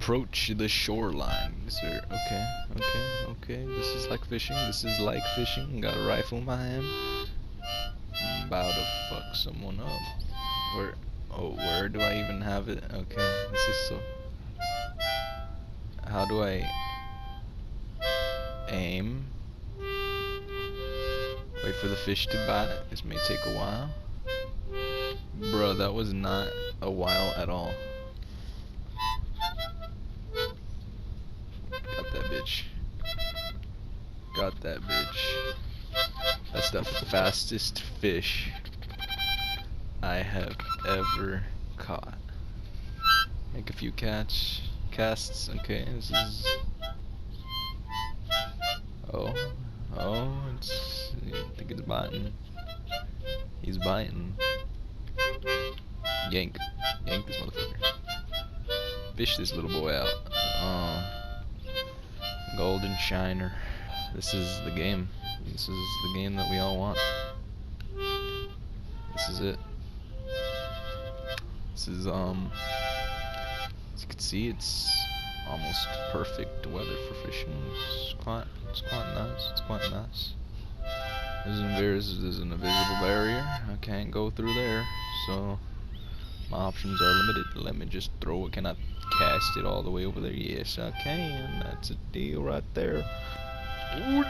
approach the shoreline. Sir, okay. This is like fishing. Got a rifle in my hand. I'm about to fuck someone up. Where do I even have it? Okay, this is so... How do I aim? Wait for the fish to bite. This may take a while. Bro, that was not a while at all. Got that bitch. That's the fastest fish I have ever caught. Make a few casts. Okay, this is... Oh, it's... I think it's biting. He's biting. Yank this motherfucker. Fish this little boy out. Golden shiner. This is the game. This is the game that we all want. This is it. This is as you can see, it's almost perfect weather for fishing. It's quite nice. There's an invisible barrier. I can't go through there, so my options are limited. Let me just throw it. Can I cast it all the way over there? Yes, I can. That's a deal right there. Look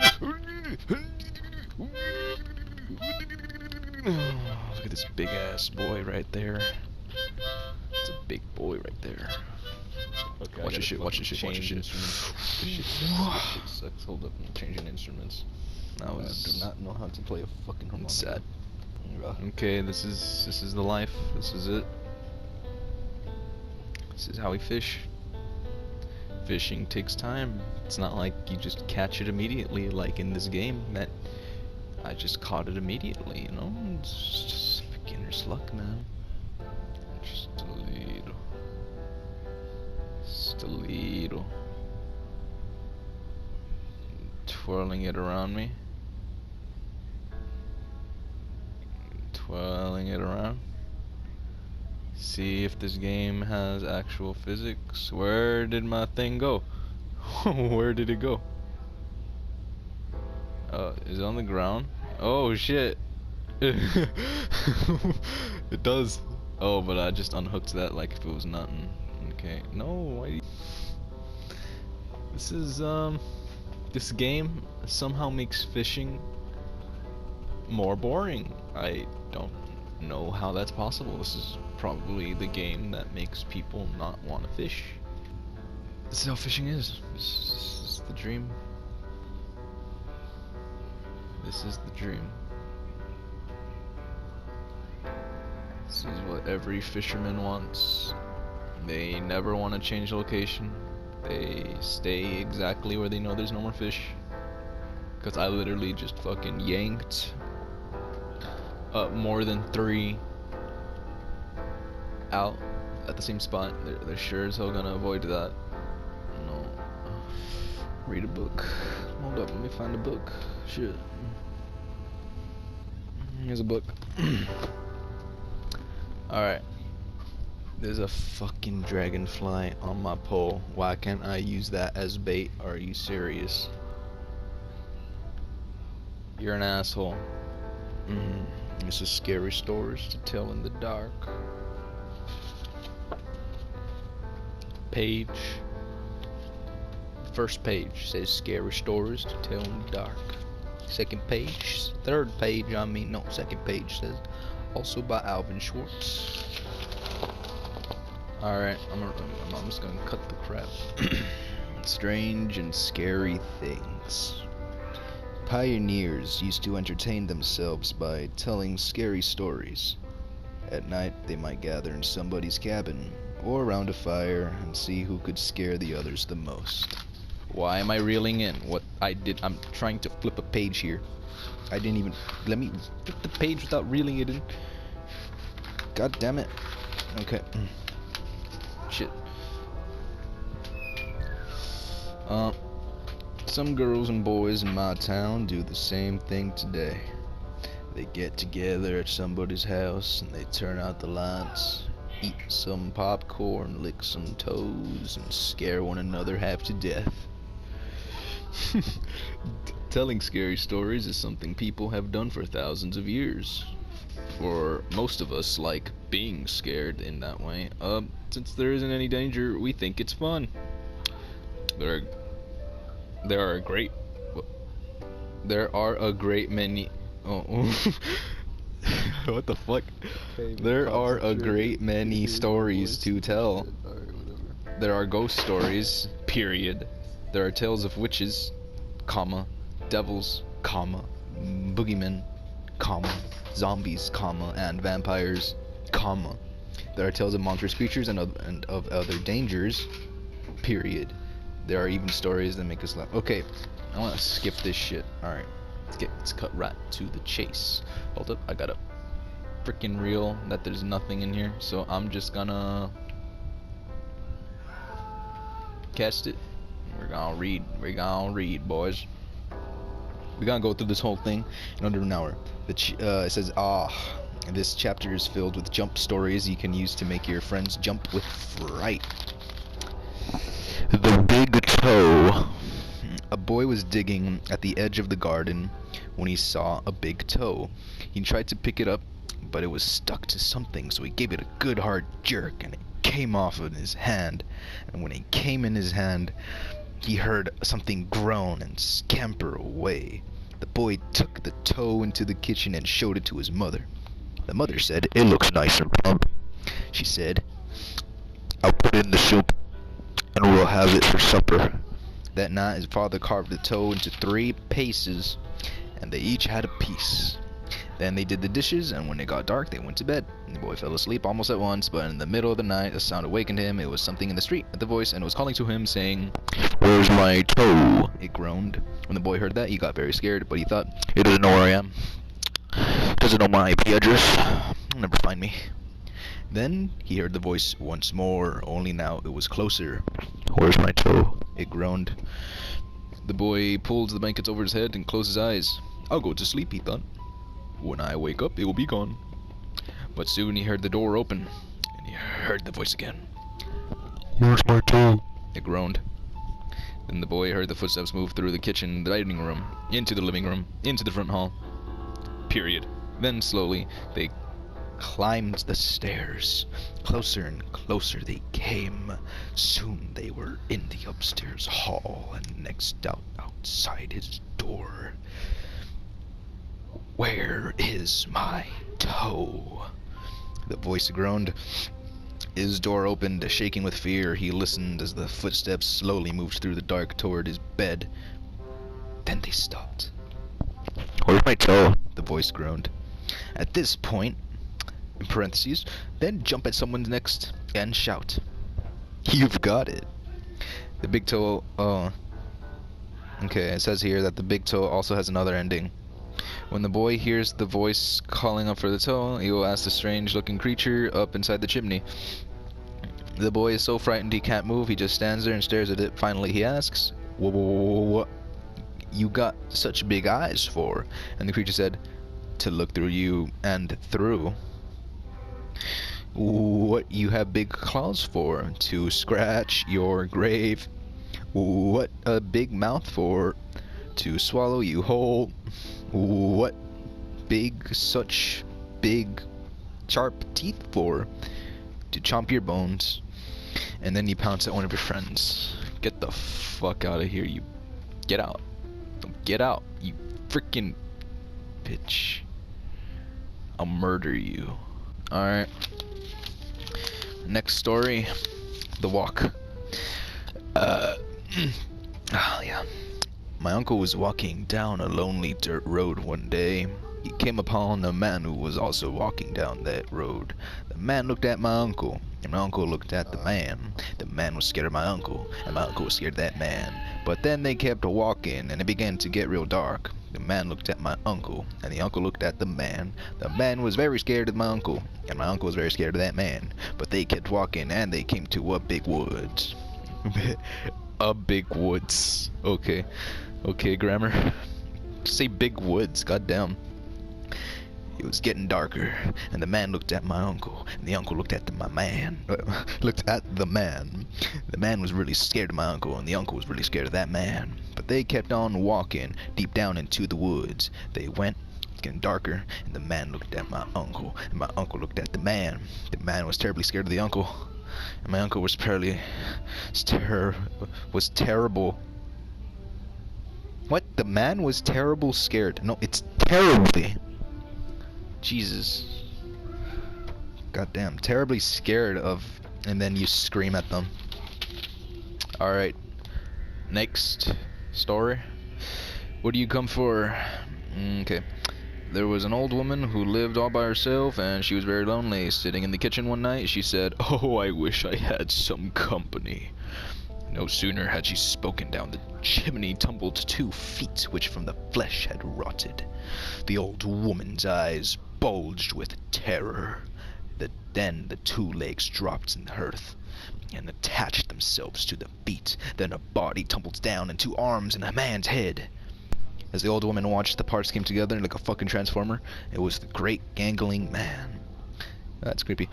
at this big ass boy right there. It's a big boy right there. Okay, watch this shit. This shit sucks. Hold up, I'm changing instruments. I do not know how to play a fucking harmonica. Sad. Okay, this is the life. This is it. This is how we fish. Fishing takes time. It's not like you just catch it immediately, like in this game that I just caught it immediately, you know? It's just beginner's luck, man. Just a little. Twirling it around me. Twirling it around. See if this game has actual physics. Where did my thing go? Where did it go? Is it on the ground? Oh shit. It does. Oh, but I just unhooked that like if it was nothing. Okay. No, why? This is this game somehow makes fishing more boring. I don't know how that's possible. This is probably the game that makes people not want to fish. This is how fishing is. This is the dream. This is the dream. This is what every fisherman wants. They never want to change location. They stay exactly where they know there's no more fish. Cause I literally just fucking yanked up more than 3 out at the same spot. They're sure as hell gonna avoid that. No. Read a book. Hold up, let me find a book. Shit. Here's a book. Alright. There's a fucking dragonfly on my pole. Why can't I use that as bait? Are you serious? You're an asshole. This is scary stories to tell in the dark. Page. First page says scary stories to tell in the dark. Second page, third page, second page says also by Alvin Schwartz. Alright, I'm just gonna cut the crap. Strange and scary things. Pioneers used to entertain themselves by telling scary stories. At night, they might gather in somebody's cabin or around a fire and see who could scare the others the most. Why am I reeling in? I'm trying to flip a page here. I didn't even, let me flip the page without reeling it in. God damn it. Okay. Shit. Some girls and boys in my town do the same thing today. They get together at somebody's house and they turn out the lights eat some popcorn, lick some toes, and scare one another half to death. Telling scary stories is something people have done for thousands of years. For most of us, like being scared in that way. Since there isn't any danger, we think it's fun. There are a great many. Oh, what the fuck? There are a great many stories to tell. There are ghost stories, period. There are tales of witches, comma, devils, comma, boogeymen, comma, zombies, comma, and vampires, comma. There are tales of monstrous creatures and of other dangers, period. There are even stories that make us laugh. Okay, I want to skip this shit. Alright, let's cut right to the chase. Hold up, I got a freaking reel that there's nothing in here, so I'm just gonna cast it. We're gonna read, boys. We're gonna go through this whole thing in under an hour. It says, this chapter is filled with jump stories you can use to make your friends jump with fright. The Big Toe. A boy was digging at the edge of the garden when he saw a big toe. He tried to pick it up, but it was stuck to something, so he gave it a good hard jerk, and it came off in his hand. And when it came in his hand, he heard something groan and scamper away. The boy took the toe into the kitchen and showed it to his mother. The mother said, "It looks nice and plump." She said, "I'll put it in the soup, and we'll have it for supper." That night, his father carved the toe into 3 pieces, and they each had a piece. Then they did the dishes, and when it got dark, they went to bed. The boy fell asleep almost at once, but in the middle of the night, a sound awakened him. It was something in the street at the voice, and it was calling to him, saying, "Where's my toe?" It groaned. When the boy heard that, he got very scared, but he thought, "It doesn't know where I am. Doesn't know my IP address. It'll never find me." Then he heard the voice once more, only now it was closer. "Where's my toe?" It groaned. The boy pulled the blankets over his head and closed his eyes. "I'll go to sleep," he thought. "When I wake up, it will be gone." But soon he heard the door open, and he heard the voice again. "Where's my toe?" It groaned. Then the boy heard the footsteps move through the kitchen, the dining room, into the living room, into the front hall. Period. Then slowly they climbed the stairs. Closer and closer they came. Soon they were in the upstairs hall, and next outside his door. "Where is my toe?" The voice groaned. His door opened, shaking with fear. He listened as the footsteps slowly moved through the dark toward his bed. Then they stopped. "Where's my toe?" the voice groaned. At this point, in parentheses, then jump at someone's next and shout, "You've got it." The big toe, okay, it says here that the big toe also has another ending. When the boy hears the voice calling up for the toe, he will ask the strange-looking creature up inside the chimney. The boy is so frightened he can't move. He just stands there and stares at it. Finally, he asks, What you got such big eyes for?" And the creature said, "To look through you and through." "What you have big claws for?" "To scratch your grave." "What a big mouth for?" "To swallow you whole." "What such big sharp teeth for?" "To chomp your bones." And then you pounce at one of your friends. "Get the fuck out of here, you. Get out. Get out, you freaking bitch. I'll murder you." Alright. Next story. The Walk. Yeah. My uncle was walking down a lonely dirt road one day. He came upon a man who was also walking down that road. The man looked at my uncle, and my uncle looked at the man. The man was scared of my uncle, and my uncle was scared of that man. But then they kept walking, and it began to get real dark. The man looked at my uncle, and the uncle looked at the man. The man was very scared of my uncle, and my uncle was very scared of that man. But they kept walking, and they came to a big woods. A big woods. Okay, grammar. Say big woods, goddamn. It was getting darker, and the man looked at my uncle, and the uncle looked at my man. Looked at the man. The man was really scared of my uncle, and the uncle was really scared of that man. But they kept on walking deep down into the woods. They went, getting darker, and the man looked at my uncle, and my uncle looked at the man. The man was terribly scared of the uncle, and my uncle was terrible. What? The man was terrible scared. No, it's terribly. Jesus. Goddamn, terribly scared of, and then you scream at them. Alright. Next story. What do you come for? Okay. There was an old woman who lived all by herself, and she was very lonely. Sitting in the kitchen one night, she said, "Oh, I wish I had some company." No sooner had she spoken, down the chimney tumbled 2 feet, which from the flesh had rotted. The old woman's eyes bulged with terror. Then the 2 legs dropped in the earth and attached themselves to the feet. Then a body tumbled down, and 2 arms and a man's head. As the old woman watched, the parts came together like a fucking transformer. It was the great gangling man. That's creepy.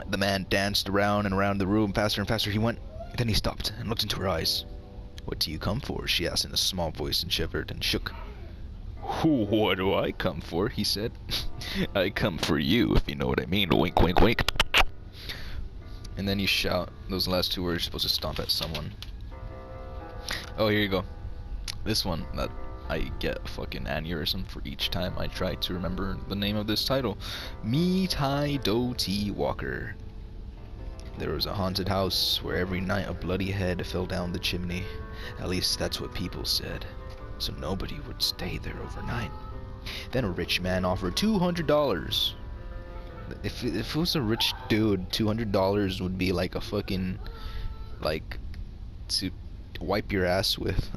The man danced around and around the room. Faster and faster he went. Then he stopped and looked into her eyes. "What do you come for?" she asked in a small voice, and shivered and shook. "What do I come for?" he said. "I come for you, if you know what I mean. Wink, wink, wink." And then you shout those last 2 words. You're supposed to stomp at someone. Oh, here you go. This one, that I get a fucking aneurysm for each time I try to remember the name of this title. Me Tai Do Ti Walker. There was a haunted house where every night a bloody head fell down the chimney. At least that's what people said. So nobody would stay there overnight. Then a rich man offered $200. If it was a rich dude, $200 would be like a fucking, like, to wipe your ass with.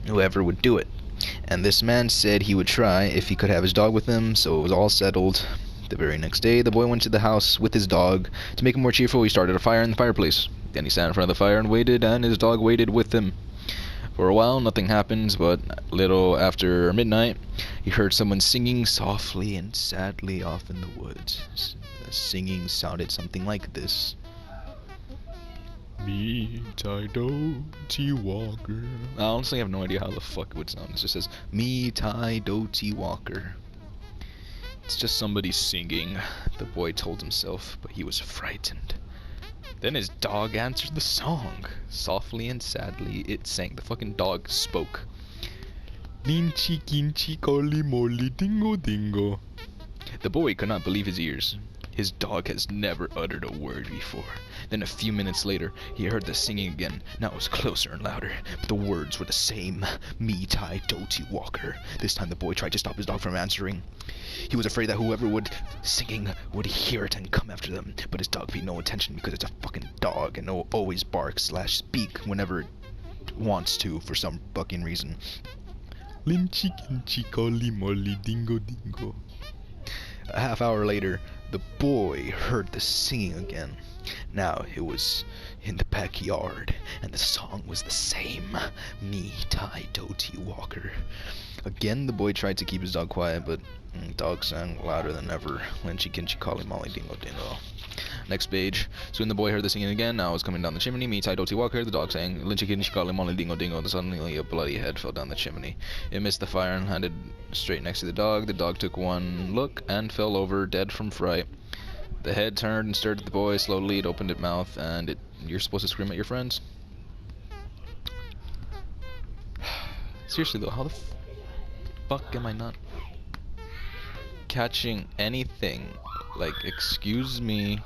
Whoever would do it. And this man said he would try if he could have his dog with him, so it was all settled. The very next day, the boy went to the house with his dog. To make it more cheerful, he started a fire in the fireplace. Then he sat in front of the fire and waited, and his dog waited with him. For a while, nothing happened, but a little after midnight, he heard someone singing softly and sadly off in the woods. The singing sounded something like this. Me Tai Do Ti Walker. I honestly have no idea how the fuck it would sound. It just says, Me Tai Do Ti Walker. It's just somebody singing, the boy told himself, but he was frightened. Then his dog answered the song. Softly and sadly, it sang. The fucking dog spoke. Linchi kinchi koli moli dingo dingo. The boy could not believe his ears. His dog has never uttered a word before. Then a few minutes later, he heard the singing again. Now it was closer and louder, but the words were the same. Me Tai Do Ti Walker. This time the boy tried to stop his dog from answering. He was afraid that whoever would singing would hear it and come after them. But his dog paid no attention because it's a fucking dog and always barks/speak whenever it wants to for some fucking reason. Linchi kinchi koli moli dingo dingo. A half hour later, the boy heard the singing again. Now it was in the backyard, and the song was the same. Me Tai Do Ti Walker. Again, the boy tried to keep his dog quiet, but the dog sang louder than ever. Linchy kinchi kali molly dingo dingo. Next page. Soon the boy heard the singing again. Now it was coming down the chimney. Me Tai Do Ti Walker. The dog sang Linchy kinchi kali molly dingo dingo. Suddenly a bloody head fell down the chimney. It missed the fire and landed straight next to the dog. The dog took one look and fell over, dead from fright. The head turned and stared at the boy. Slowly it opened its mouth, and you're supposed to scream at your friends. Seriously though, how the fuck am I not catching anything? Like, excuse me.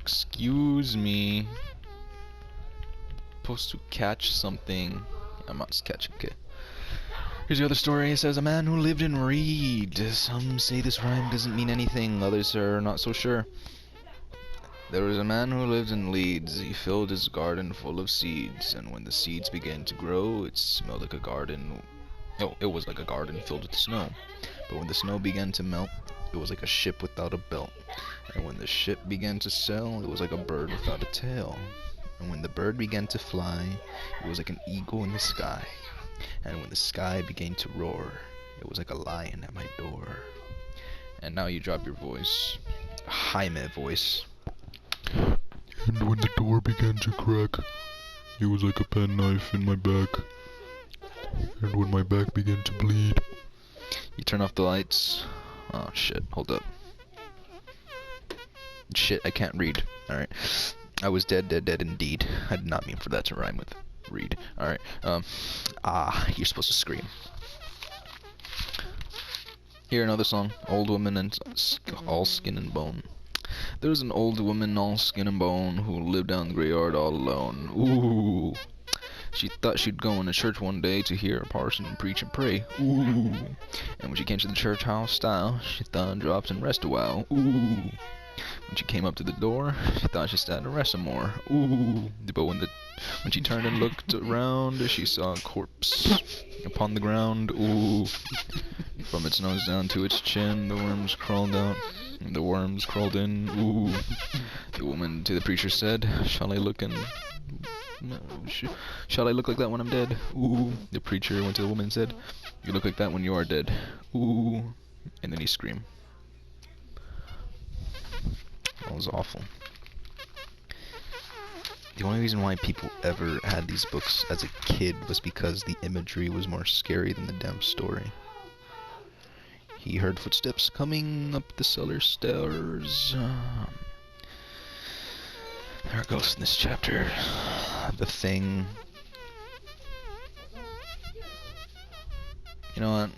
Excuse me. Supposed to catch something. I'm not catching, okay. Here's the other story. It says, a man who lived in Reed. Some say this rhyme doesn't mean anything, others are not so sure. There was a man who lived in Leeds. He filled his garden full of seeds, and when the seeds began to grow, it smelled like a garden. Oh, it was like a garden filled with snow. But when the snow began to melt, it was like a ship without a belt. And when the ship began to sail, it was like a bird without a tail. And when the bird began to fly, it was like an eagle in the sky. And when the sky began to roar, It was like a lion at my door. And now you drop your voice. Jaime voice. And when the door began to crack, it was like a penknife in my back. And when my back began to bleed, You turn off the lights. Oh shit, hold up. Shit, I can't read. Alright. I was dead indeed. I did not mean for that to rhyme with read. Alright, you're supposed to scream. Here, another song. Old woman and all skin and bone. There was an old woman all skin and bone who lived down the graveyard all alone. Ooh. She thought she'd go into church one day to hear a parson preach and pray. Ooh. And when she came to the church house style, she thought drops and rest a while. Ooh. When she came up to the door, she thought she'd stand and rest some more. Ooh. But when she turned and looked around, she saw a corpse upon the ground. Ooh. From its nose down to its chin, the worms crawled out. The worms crawled in. Ooh. The woman to the preacher said, Shall I look like that when I'm dead? Ooh. The preacher went to the woman and said, You look like that when you are dead. Ooh. And then he screamed. That was awful. The only reason why people ever had these books as a kid was because the imagery was more scary than the damn story. He heard footsteps coming up the cellar stairs. There are ghosts in this chapter. The Thing. You know what?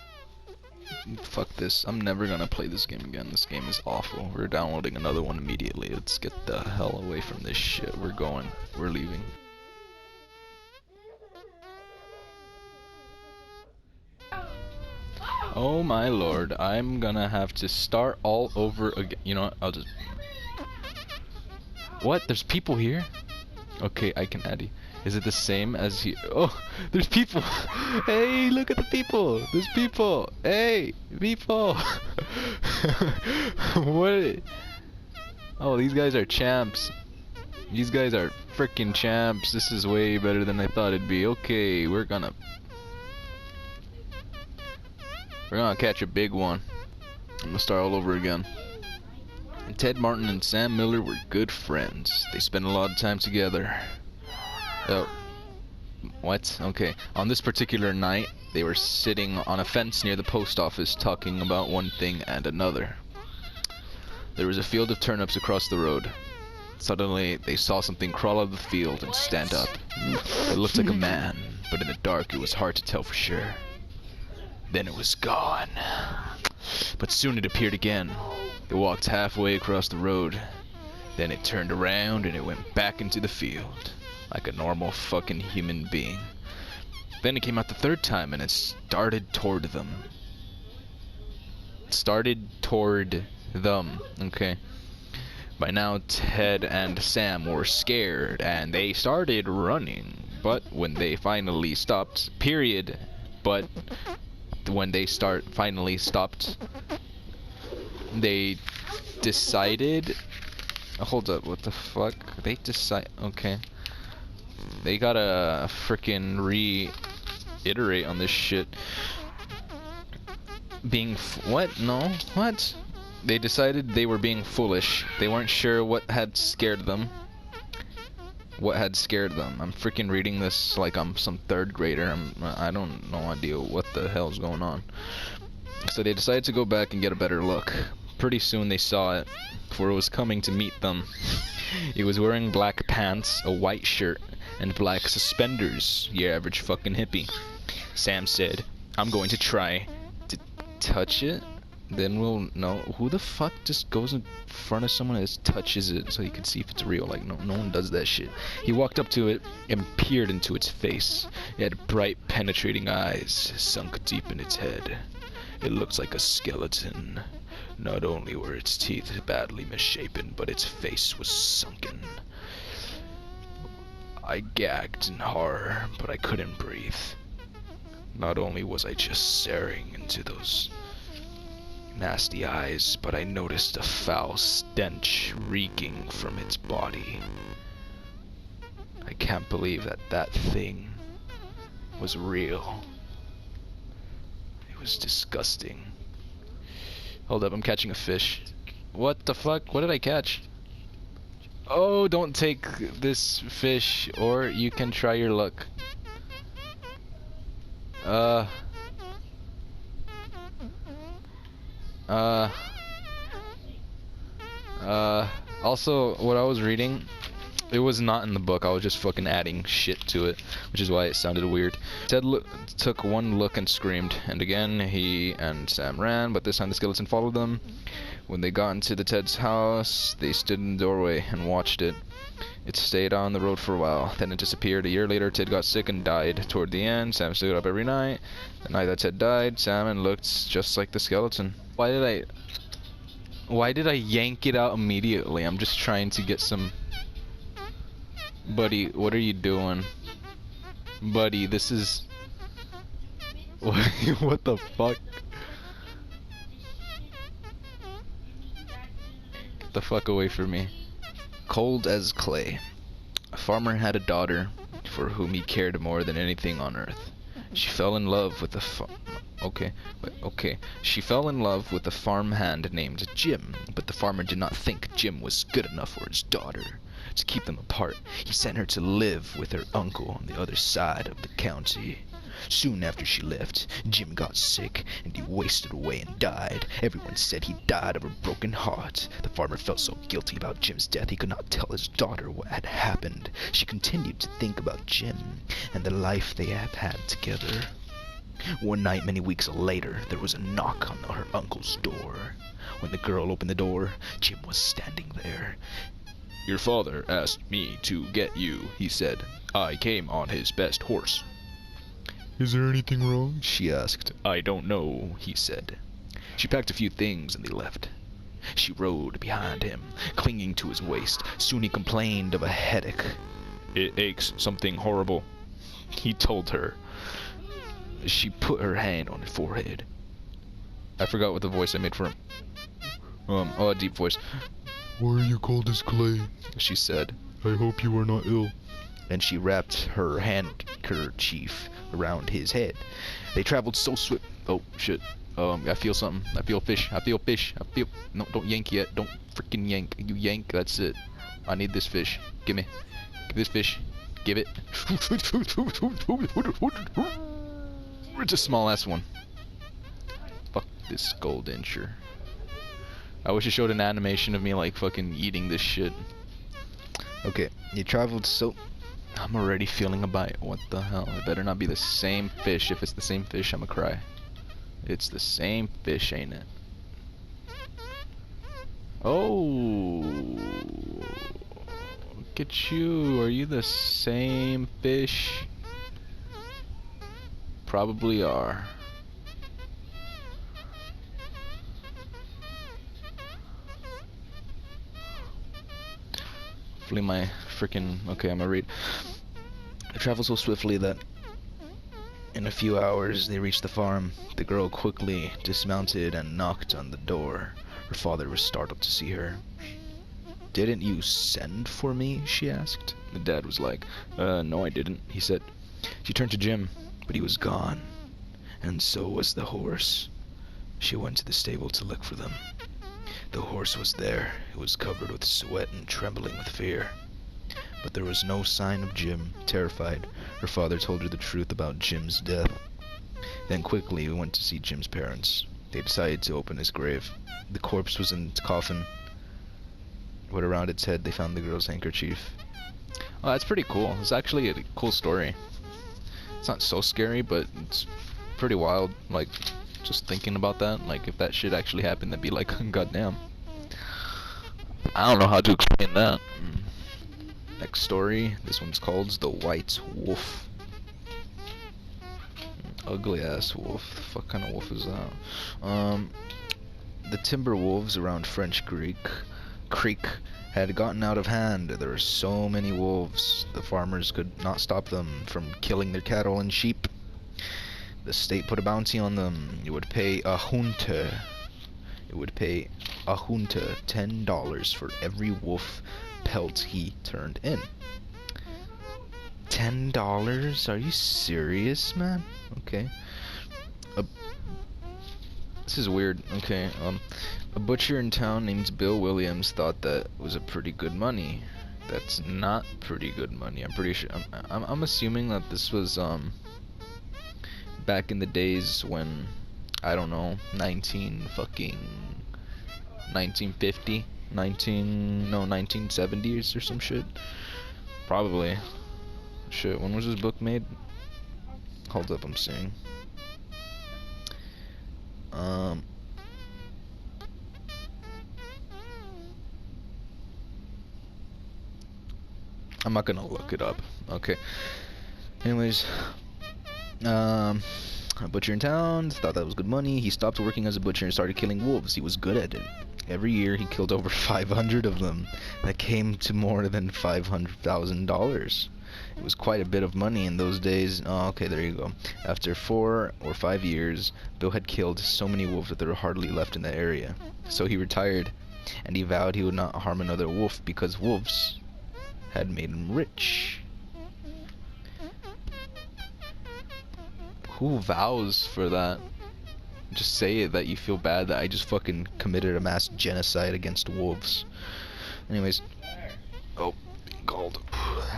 Fuck this. I'm never gonna play this game again. This game is awful. We're downloading another one immediately. Let's get the hell away from this shit. We're going. We're leaving. Oh my lord. I'm gonna have to start all over again. You know what? I'll just... What? There's people here? Okay, I can add you. Is it the same as here? Oh, there's people! Hey, look at the people! There's people! Hey, people! What? Oh, these guys are champs. These guys are freaking champs. This is way better than I thought it'd be. Okay, we're gonna catch a big one. I'm gonna start all over again. And Ted Martin and Sam Miller were good friends. They spent a lot of time together. Oh. What? Okay. On this particular night, they were sitting on a fence near the post office talking about one thing and another. There was a field of turnips across the road. Suddenly, they saw something crawl out of the field and stand up. It looked like a man, but in the dark it was hard to tell for sure. Then it was gone. But soon it appeared again. It walked halfway across the road. Then it turned around and it went back into the field. Like a normal fucking human being. Then it came out the third time and it started toward them. Okay. By now Ted and Sam were scared and they started running. But when they finally stopped, they decided... Hold up, what the fuck? Okay. They gotta frickin' reiterate on this shit. What? No? What? They decided they were being foolish. They weren't sure what had scared them. I'm freaking reading this like I'm some third grader. I don't know idea what the hell's going on. So they decided to go back and get a better look. Pretty soon they saw it, for it was coming to meet them. It was wearing black pants, a white shirt, and black suspenders. Your average fucking hippie. Sam said, I'm going to try to touch it. Then we'll know. Who the fuck just goes in front of someone and just touches it so he can see if it's real? Like, no one does that shit. He walked up to it and peered into its face. It had bright, penetrating eyes sunk deep in its head. It looked like a skeleton. Not only were its teeth badly misshapen, but its face was sunken. I gagged in horror, but I couldn't breathe. Not only was I just staring into those nasty eyes, but I noticed a foul stench reeking from its body. I can't believe that thing was real. It was disgusting. Hold up, I'm catching a fish. What the fuck? What did I catch? Oh, don't take this fish, or you can try your luck. Also, what I was reading, it was not in the book. I was just fucking adding shit to it, which is why it sounded weird. Ted took one look and screamed, and again he and Sam ran, but this time the skeleton followed them. When they got into Ted's house, they stood in the doorway and watched it. It stayed on the road for a while, then it disappeared. A year later, Ted got sick and died. Toward the end, Sam stood up every night. The night that Ted died, Sam looked just like the skeleton. Why did I yank it out immediately? I'm just trying to get some... Buddy, what are you doing? Buddy, this is... What the fuck? Get the fuck away from me. Cold as clay. A farmer had a daughter for whom he cared more than anything on earth. She fell in love with She fell in love with a farmhand named Jim, but the farmer did not think Jim was good enough for his daughter. To keep them apart, he sent her to live with her uncle on the other side of the county. Soon after she left, Jim got sick, and he wasted away and died. Everyone said he died of a broken heart. The farmer felt so guilty about Jim's death he could not tell his daughter what had happened. She continued to think about Jim and the life they have had together. One night, many weeks later, there was a knock on her uncle's door. When the girl opened the door, Jim was standing there. "Your father asked me to get you," he said. "I came on his best horse." Is there anything wrong? She asked. "I don't know," he said. She packed a few things and they left. She rode behind him, clinging to his waist. Soon he complained of a headache. "It aches something horrible," he told her. She put her hand on his forehead. I forgot what the voice I made for him. A deep voice. Why are you cold as clay? She said. I hope you are not ill. And she wrapped her handkerchief around his head. They traveled so swift. Oh shit. I feel something. I feel fish. I feel fish. No, don't yank yet. Don't freaking yank. You yank, that's it. I need this fish. Give this fish. Give it. It's a small ass one. Fuck this gold incher. I wish it showed an animation of me like fucking eating this shit. Okay, you traveled so... I'm already feeling a bite. What the hell? It better not be the same fish. If it's the same fish, I'ma cry. It's the same fish, ain't it? Oh, look at you. Are you the same fish? Probably are. Hopefully my freaking... Okay, I'm gonna read. They traveled so swiftly that in a few hours they reached the farm. The girl quickly dismounted and knocked on the door. Her father was startled to see her. "Didn't you send for me?" she asked. The dad was like, no I didn't," he said. She turned to Jim, but he was gone. And so was the horse. She went to the stable to look for them. The horse was there. It was covered with sweat and trembling with fear. But there was no sign of Jim. Terrified, her father told her the truth about Jim's death. Then quickly we went to see Jim's parents. They decided to open his grave. The corpse was in its coffin, but around its head they found the girl's handkerchief. Oh, that's pretty cool. It's actually a cool story. It's not so scary, but it's pretty wild. Like, just thinking about that, like if that shit actually happened, that'd be like, goddamn. I don't know how to explain that. Next story. This one's called The White Wolf. Ugly ass wolf. What kind of wolf is that? The timber wolves around French Creek had gotten out of hand. There were so many wolves, the farmers could not stop them from killing their cattle and sheep. The state put a bounty on them. It would pay a junta $10 for every wolf pelt he turned in. $10? Are you serious, man? Okay. A This is weird. Okay, a butcher in town named Bill Williams thought that was a pretty good money. That's not pretty good money. I'm pretty sure. I'm assuming that this was back in the days when, I don't know, 1970s or some shit. Probably. Shit. When was this book made? Hold up, I'm seeing. I'm not gonna look it up. Okay. Anyways, a butcher in town thought that was good money. He stopped working as a butcher and started killing wolves. He was good at it. Every year he killed over 500 of them. That came to more than $500,000. It was quite a bit of money in those days. Oh, okay, there you go. After 4 or 5 years, Bill had killed so many wolves that there were hardly left in the area. So he retired, and he vowed he would not harm another wolf because wolves had made him rich. Who vows for that? Just say it that you feel bad that I just fucking committed a mass genocide against wolves. Anyways. Oh, being called.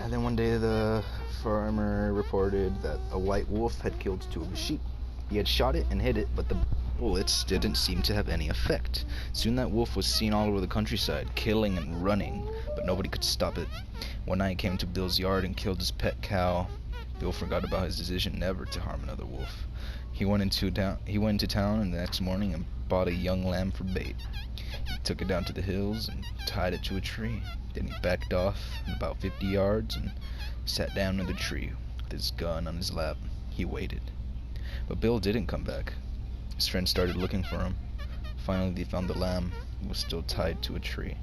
And then one day the farmer reported that a white wolf had killed 2 of his sheep. He had shot it and hit it, but the bullets didn't seem to have any effect. Soon that wolf was seen all over the countryside, killing and running, but nobody could stop it. One night it came to Bill's yard and killed his pet cow. Bill forgot about his decision never to harm another wolf. He went into town and the next morning and bought a young lamb for bait. He took it down to the hills and tied it to a tree. Then he backed off about 50 yards and sat down under the tree with his gun on his lap. He waited. But Bill didn't come back. His friends started looking for him. Finally they found the lamb. It was still tied to a tree.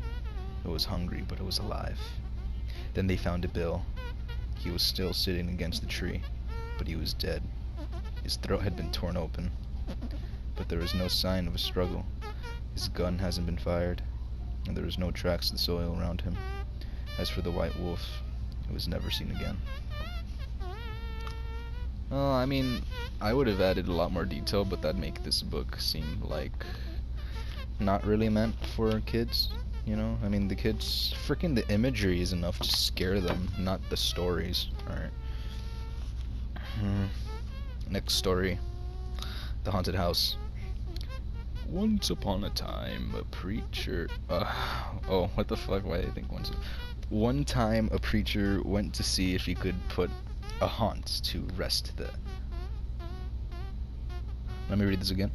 It was hungry, but it was alive. Then they found Bill. He was still sitting against the tree, but he was dead. His throat had been torn open, but there was no sign of a struggle. His gun hasn't been fired, and there was no tracks of the soil around him. As for the white wolf, it was never seen again. Well, I mean, I would have added a lot more detail, but that'd make this book seem like not really meant for kids. You know, I mean, the kids, freaking the imagery is enough to scare them, not the stories. Alright. Next story. The Haunted House. Once upon a time, a preacher... oh, what the fuck? Why do I think once... One time, a preacher went to see if he could put a haunt to rest the... Let me read this again.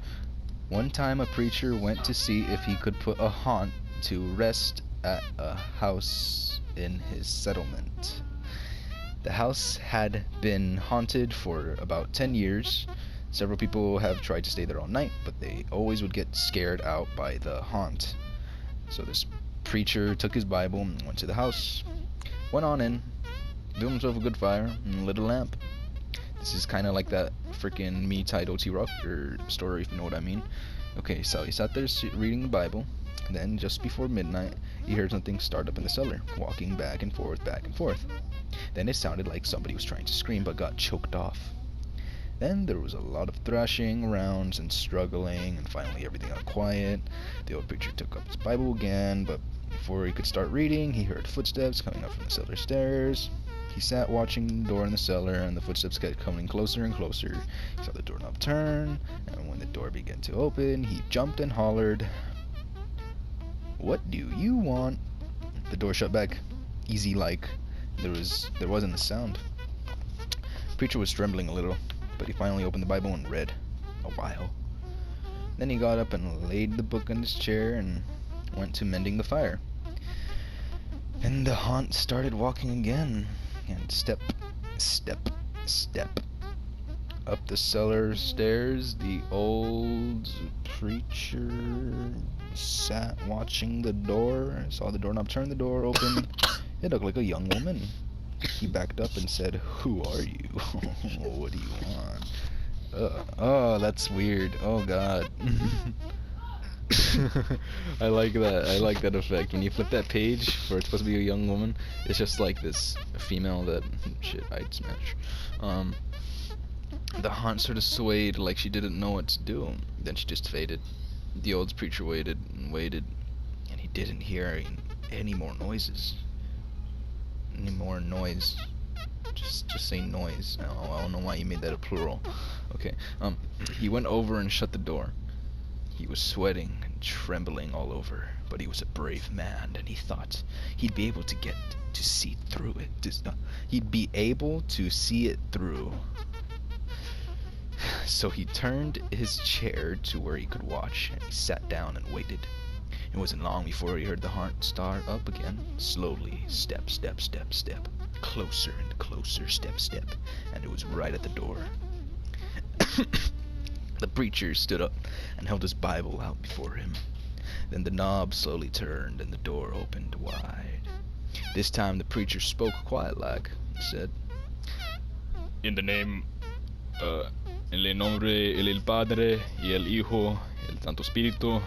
One time, a preacher went to see if he could put a haunt to rest at a house in his settlement. The house had been haunted for about 10 years. Several people have tried to stay there all night, but they always would get scared out by the haunt. So this preacher took his Bible and went to the house, went on in, built himself a good fire, and lit a lamp. This is kind of like that freaking Me Titled Chapter story, if you know what I mean. Okay, so he sat there reading the Bible. Then, just before midnight, he heard something start up in the cellar, walking back and forth, back and forth. Then it sounded like somebody was trying to scream, but got choked off. Then there was a lot of thrashing around and struggling, and finally everything got quiet. The old preacher took up his Bible again, but before he could start reading, he heard footsteps coming up from the cellar stairs. He sat watching the door in the cellar, and the footsteps kept coming closer and closer. He saw the doorknob turn, and when the door began to open, he jumped and hollered, "What do you want?" The door shut back, easy like. There wasn't a sound. Preacher was trembling a little, but he finally opened the Bible and read a while. Then he got up and laid the book on his chair and went to mending the fire. And the haunt started walking again, and step, step, step. Up the cellar stairs, the old preacher sat watching the door, saw the doorknob turn, the door open. It looked like a young woman. He backed up and said, "Who are you? What do you want?" Oh, that's weird. Oh, God. I like that. I like that effect. When you flip that page where it's supposed to be a young woman, it's just like this female that... Shit, I'd smash. The haunt sort of swayed like she didn't know what to do. Then she just faded. The old preacher waited and waited, and he didn't hear any more noises. Any more noise. Just say noise. Oh, I don't know why you made that a plural. Okay. He went over and shut the door. He was sweating and trembling all over, but he was a brave man, and he thought he'd be able to see through it. He'd be able to see it through. So he turned his chair to where he could watch, and he sat down and waited. It wasn't long before he heard the haunt start up again, slowly, step, step, step, step, closer and closer, step, step, and it was right at the door. The preacher stood up and held his Bible out before him. Then the knob slowly turned and the door opened wide. This time the preacher spoke quiet-like. He said, "In the name, en el nombre del Padre y el Hijo y el Santo Espíritu.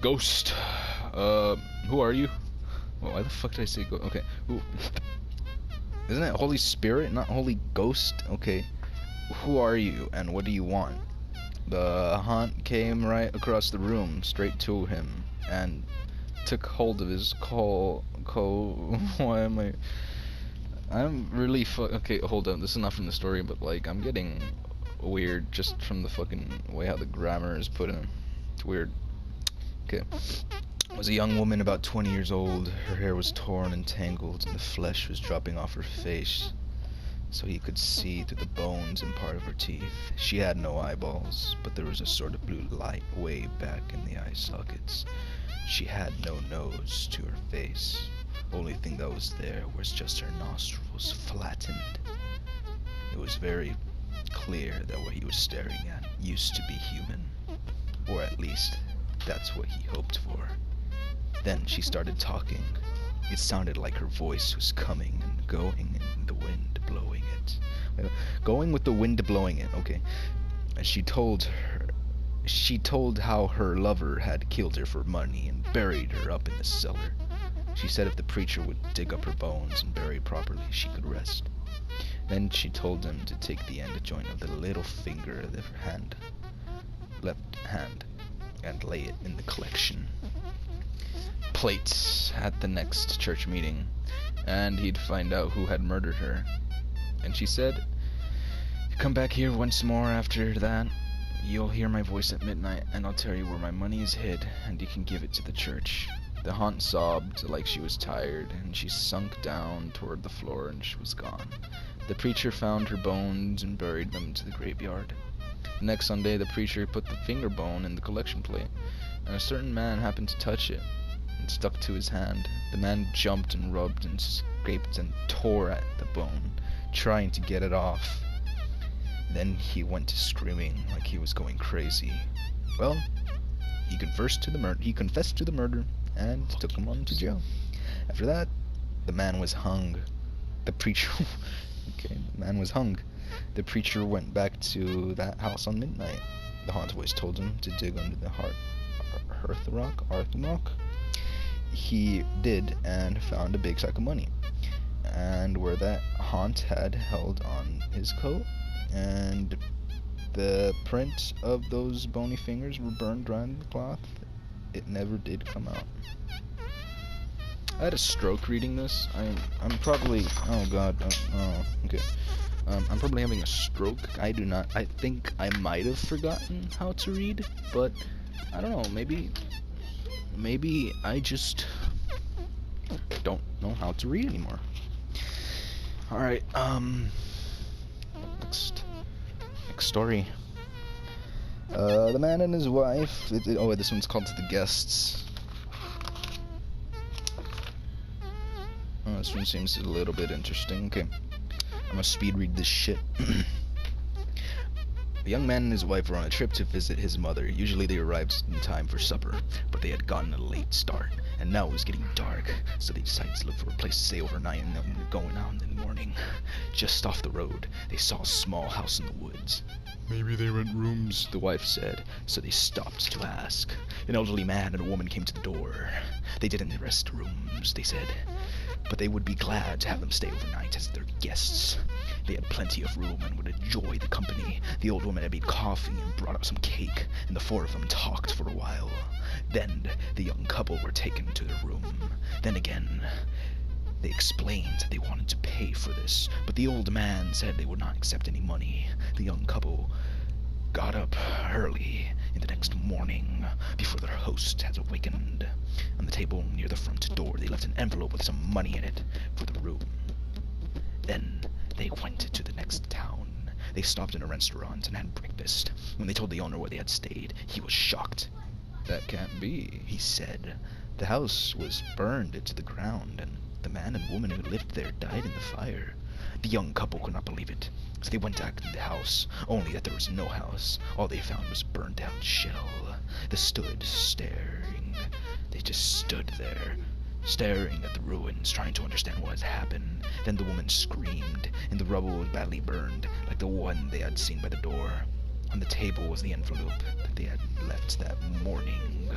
Ghost, who are you?" Well, why the fuck did I say ghost? Okay, who? Isn't it Holy Spirit, not Holy Ghost? Okay, who are you and what do you want? The haunt came right across the room, straight to him, and took hold of his why am I? I'm really okay, hold on, this is not from the story, but like, I'm getting weird just from the fucking way how the grammar is put in. It's weird. Okay. Was a young woman about 20 years old. Her hair was torn and tangled, and the flesh was dropping off her face, so he could see through the bones and part of her teeth. She had no eyeballs, but there was a sort of blue light way back in the eye sockets. She had no nose to her face. Only thing that was there was just her nostrils flattened. It was very clear that what he was staring at used to be human, or at least that's what he hoped for. Then she started talking. It sounded like her voice was coming and going and the wind blowing it. Going with the wind blowing it, okay. And she told how her lover had killed her for money and buried her up in the cellar. She said if the preacher would dig up her bones and bury properly, she could rest. Then she told him to take the end joint of the little finger of her left hand, and lay it in the collection plates at the next church meeting, and he'd find out who had murdered her. And she said, "If you come back here once more after that, you'll hear my voice at midnight, and I'll tell you where my money is hid, and you can give it to the church." The haunt sobbed like she was tired, and she sunk down toward the floor, and she was gone. The preacher found her bones and buried them to the graveyard. The next Sunday, the preacher put the finger bone in the collection plate, and a certain man happened to touch it. It stuck to his hand. The man jumped and rubbed and scraped and tore at the bone, trying to get it off. Then he went to screaming like he was going crazy. Well, he confessed to the murder and took him on to jail. After that, the man was hung. The preacher the man was hung. The preacher went back to that house on midnight. The haunt voice told him to dig under the hearth rock. He did and found a big sack of money, and where that haunt had held on his coat, and the prints of those bony fingers were burned dry in the cloth. It never did come out. I had a stroke reading this. I'm probably, oh god, okay. I'm probably having a stroke. I think I might have forgotten how to read, but I don't know, maybe I just don't know how to read anymore. Alright, next story. The man and his wife, this one's called To the Guests. Oh, this one seems a little bit interesting. Okay, I'm gonna speed read this shit. A young man and his wife were on a trip to visit his mother. Usually they arrived in time for supper, but they had gotten a late start, and now it was getting dark, so they decided to look for a place to stay overnight and then going out in the morning. Just off the road, they saw a small house in the woods. Maybe they rent rooms, the wife said, so they stopped to ask. An elderly man and a woman came to the door. They didn't rent rooms, they said, but they would be glad to have them stay overnight as their guests. They had plenty of room and would enjoy the company. The old woman had made coffee and brought out some cake, and the four of them talked for a while. Then the young couple were taken to their room. Then again, they explained that they wanted to pay for this, but the old man said they would not accept any money. The young couple got up early in the next morning, before their host had awakened. On the table near the front door, they left an envelope with some money in it for the room. Then they went to the next town. They stopped in a restaurant and had breakfast. When they told the owner where they had stayed, he was shocked. That can't be. He said the house was burned into the ground, and the man and woman who lived there died in the fire. The young couple could not believe it, so they went back to the house, only that there was no house. All they found was a burned-out shell. They stood staring. They just stood there, staring at the ruins, trying to understand what had happened. Then the woman screamed, and the rubble was badly burned, like the one they had seen by the door. On the table was the envelope that they had left that morning.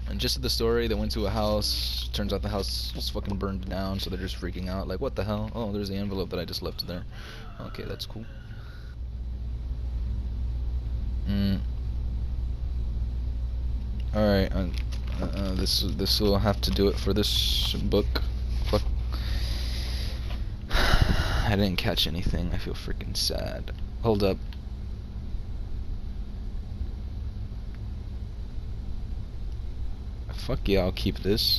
And just at the story, they went to a house. Turns out the house was fucking burned down, so they're just freaking out. Like, what the hell? Oh, there's the envelope that I just left there. Okay, that's cool. Alright, this will have to do it for this book. Fuck. I didn't catch anything. I feel freaking sad. Hold up. Fuck yeah, I'll keep this.